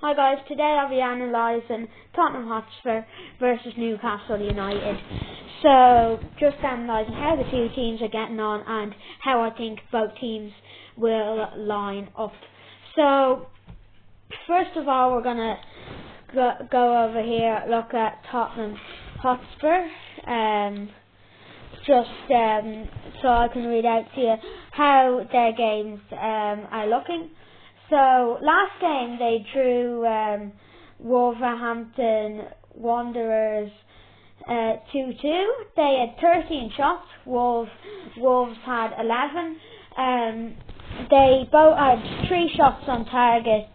Hi guys, today I'll be analysing Tottenham Hotspur versus Newcastle United. So, just analysing how the two teams are getting on and how I think both teams will line up. So, first of all, we're going to go over here, look at Tottenham Hotspur, so I can read out to you how their games are looking. So, last game they drew Wolverhampton Wanderers 2-2. They had 13 shots, Wolves had 11. They both had 3 shots on target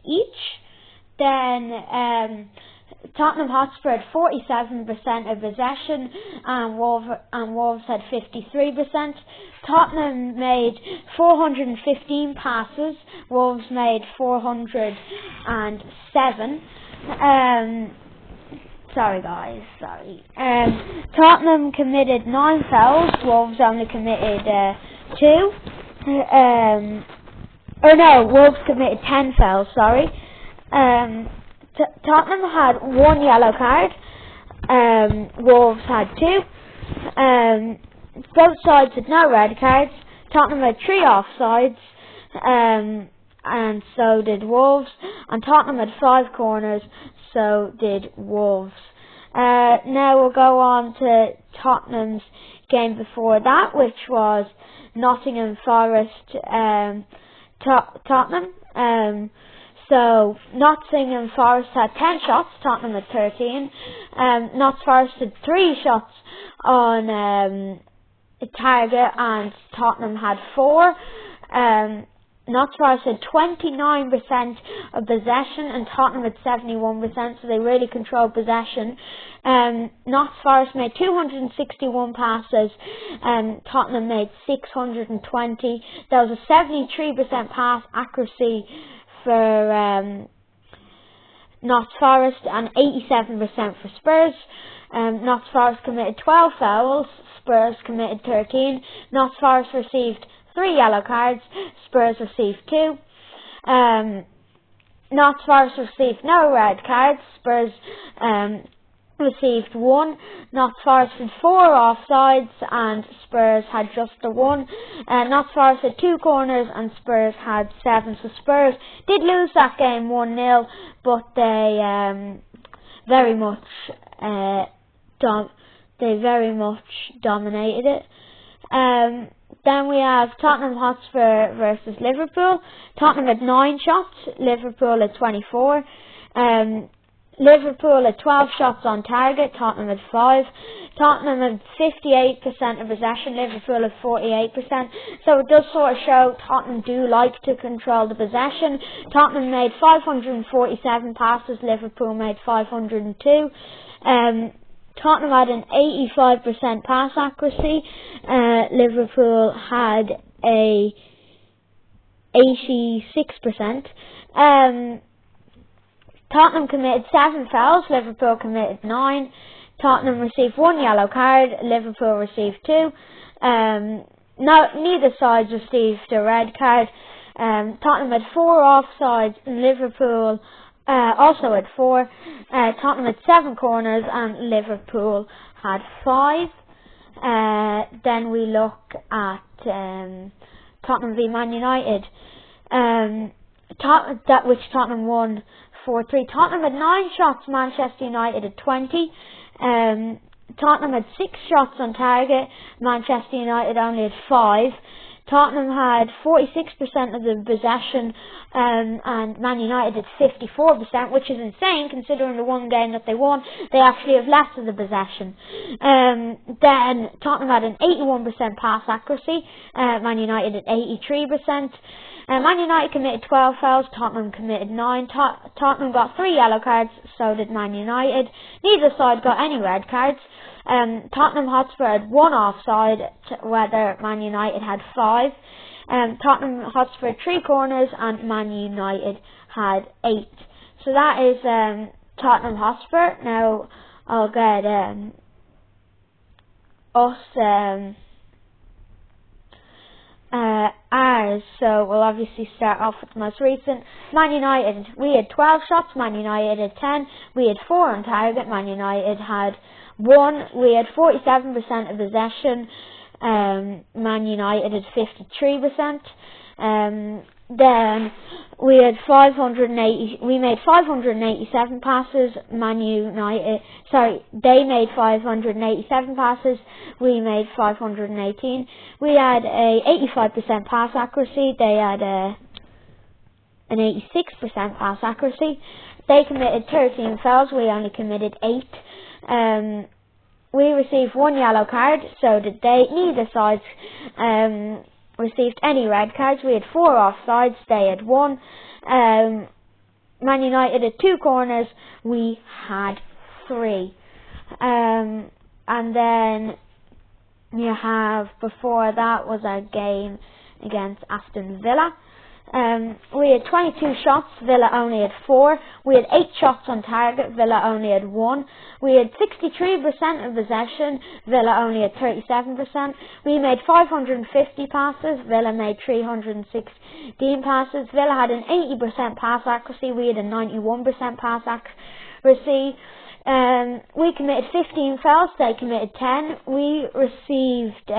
each. Then Tottenham Hotspur had 47% of possession and Wolves had 53%. Tottenham made 415 passes, Wolves made 407. Tottenham committed 9 fouls, Wolves only committed 2. Wolves committed 10 fouls, Tottenham had 1 yellow card, Wolves had 2. Both sides had no red cards. Tottenham had 3 offsides, and so did Wolves. And Tottenham had 5 corners, so did Wolves. Now we'll go on to Tottenham's game before that, which was Nottingham Forest Tottenham. So, Nottingham Forest had 10 shots, Tottenham had 13. Notts Forest had 3 shots on target and Tottenham had 4. Notts Forest had 29% of possession and Tottenham had 71%, so they really controlled possession. Notts Forest made 261 passes and Tottenham made 620. There was a 73% pass accuracy for Notts Forest and 87% for Spurs. Notts Forest committed 12 fouls, Spurs committed 13. Notts Forest received 3 yellow cards, Spurs received 2. Notts Forest received no red cards, Spurs received 1. Notts Forest had 4 offsides and Spurs had just the 1. Notts Forest had 2 corners and Spurs had 7. So Spurs did lose that game 1-0, but they very much dominated it. Then we have Tottenham Hotspur versus Liverpool. Tottenham had 9 shots, Liverpool had 24. Liverpool had 12 shots on target, Tottenham had 5. Tottenham had 58% of possession, Liverpool had 48%. So it does sort of show Tottenham do like to control the possession. Tottenham made 547 passes, Liverpool made 502. Tottenham had an 85% pass accuracy, Liverpool had a 86%. Tottenham committed 7 fouls, Liverpool committed 9. Tottenham received 1 yellow card, Liverpool received 2. Neither side received a red card. Tottenham had 4 offsides and Liverpool also had 4. Tottenham had 7 corners and Liverpool had 5. Then we look at Tottenham v Man United, which Tottenham won 4-3. Tottenham had 9 shots, Manchester United had 20. Tottenham had 6 shots on target, Manchester United only had 5. Tottenham had 46% of the possession and Man United had 54%, which is insane considering the one game that they won. They actually have less of the possession. Then Tottenham had an 81% pass accuracy, Man United at 83%. Man United committed 12 fouls, Tottenham committed 9. Tottenham got 3 yellow cards, so did Man United. Neither side got any red cards. Tottenham Hotspur had 1 offside, whether Man United had 5. Tottenham Hotspur had 3 corners and Man United had 8. So that is Tottenham Hotspur. Now I'll get Ours, so we'll obviously start off with the most recent. Man United, we had 12 shots, Man United had 10, we had 4 on target, Man United had 1, we had 47% of possession, Man United had 53%, then we made 587 passes, they made 587 passes, we made 518. We had a 85% pass accuracy, they had an 86% pass accuracy. They committed 13 fouls, we only committed 8. We received 1 yellow card, so did they. Neither sides received any red cards. We had 4 offsides, they had 1. Man United had 2 corners, we had 3. And then you have, before that was our game against Aston Villa. We had 22 shots, Villa only had 4. We had 8 shots on target, Villa only had 1. We had 63% of possession, Villa only had 37%. We made 550 passes, Villa made 316 passes. Villa had an 80% pass accuracy, we had a 91% pass accuracy. We committed 15 fouls, they committed 10. We received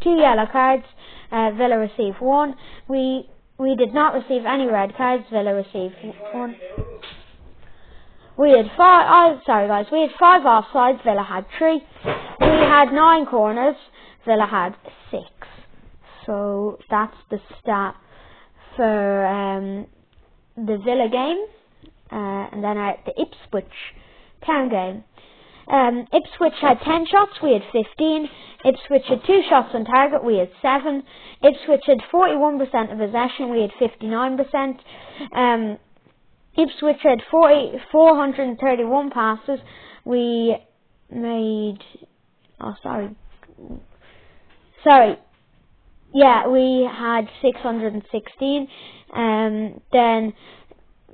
2 yellow cards, Villa received 1. We did not receive any red cards, Villa received 1. We had 5 offsides, Villa had 3. We had 9 corners, Villa had 6. So that's the stat for the Villa game. And then the Ipswich Town game. Ipswich had 10 shots, we had 15. Ipswich had 2 shots on target, we had 7. Ipswich had 41% of possession, we had 59%. Ipswich had 431 passes, we made... we had 616. Then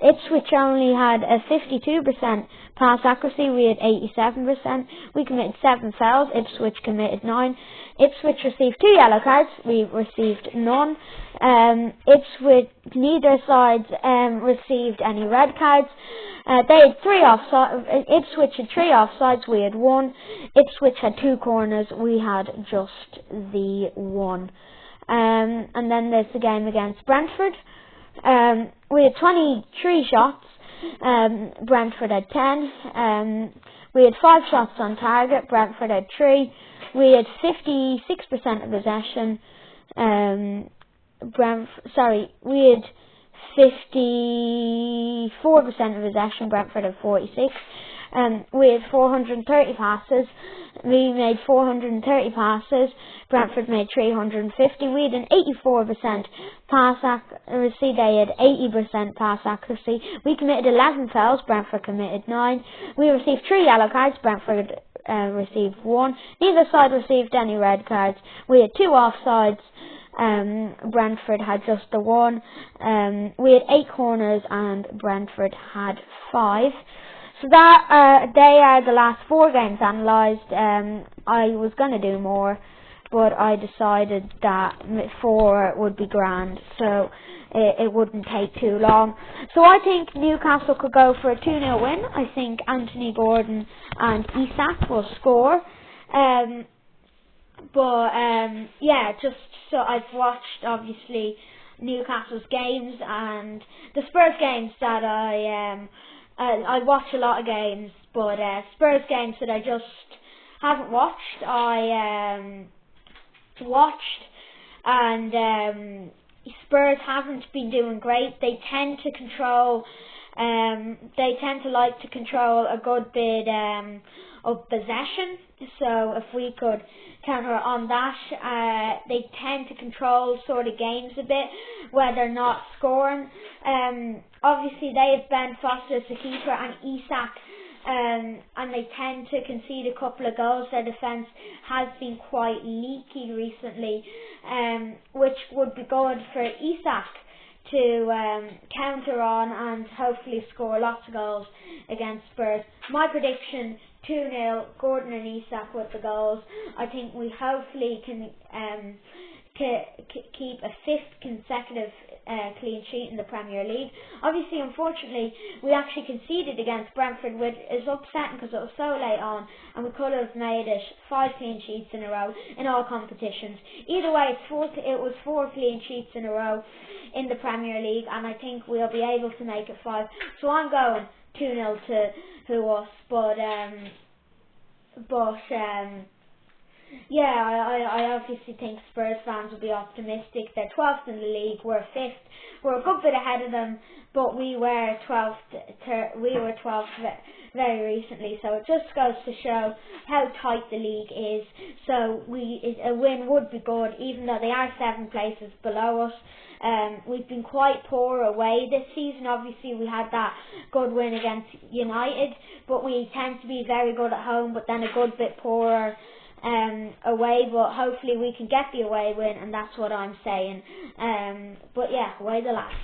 Ipswich only had a 52% pass accuracy, we had 87%. We committed 7 fouls, Ipswich committed 9. Ipswich received 2 yellow cards, we received none. Neither sides received any red cards. They had 3 offsides, Ipswich had 3 offsides, we had 1. Ipswich had 2 corners, we had just the 1. And then there's the game against Brentford. We had 23 shots, Brentford had 10. We had 5 shots on target, Brentford had 3. We had 56% of possession, we had 54% of possession, Brentford had 46. We had 430 passes, we made 430 passes, Brentford made 350. We had an 84% pass accuracy, they had 80% pass accuracy. We committed 11 fouls, Brentford committed 9. We received 3 yellow cards, Brentford received 1. Neither side received any red cards. We had 2 offsides, Brentford had just the 1. We had 8 corners and Brentford had 5. So that they are the last 4 games analysed. I was going to do more, but I decided that 4 would be grand, so it wouldn't take too long. So I think Newcastle could go for a 2-0 win. I think Anthony Gordon and Isak will score. Just so I've watched obviously Newcastle's games and the Spurs games that I watch a lot of games, but Spurs games that I just haven't watched, I watched, and Spurs haven't been doing great. They tend to like to control a good bit of possession. So if we could counter on that, they tend to control sort of games a bit where they're not scoring. Obviously they have Ben Foster as the keeper and Isak, and they tend to concede a couple of goals. Their defence has been quite leaky recently, which would be good for Isak to counter on and hopefully score lots of goals against Spurs. My prediction, 2-0, Gordon and Isak with the goals. I think we hopefully can keep a fifth consecutive clean sheet in the Premier League. Obviously, unfortunately, we actually conceded against Brentford, which is upsetting because it was so late on, and we could have made it 5 clean sheets in a row in all competitions. Either way, it was 4 clean sheets in a row in the Premier League, and I think we'll be able to make it 5. So I'm going 2-0 to us, but yeah, I obviously think Spurs fans will be optimistic. They're 12th in the league, we're 5th. We're a good bit ahead of them, but we were 12th. We were 12th very recently, so it just goes to show how tight the league is. So a win would be good, even though they are 7 places below us. We've been quite poor away this season. Obviously, we had that good win against United, but we tend to be very good at home, but then a good bit poorer away. But hopefully we can get the away win, and that's what I'm saying. But yeah, away the lads.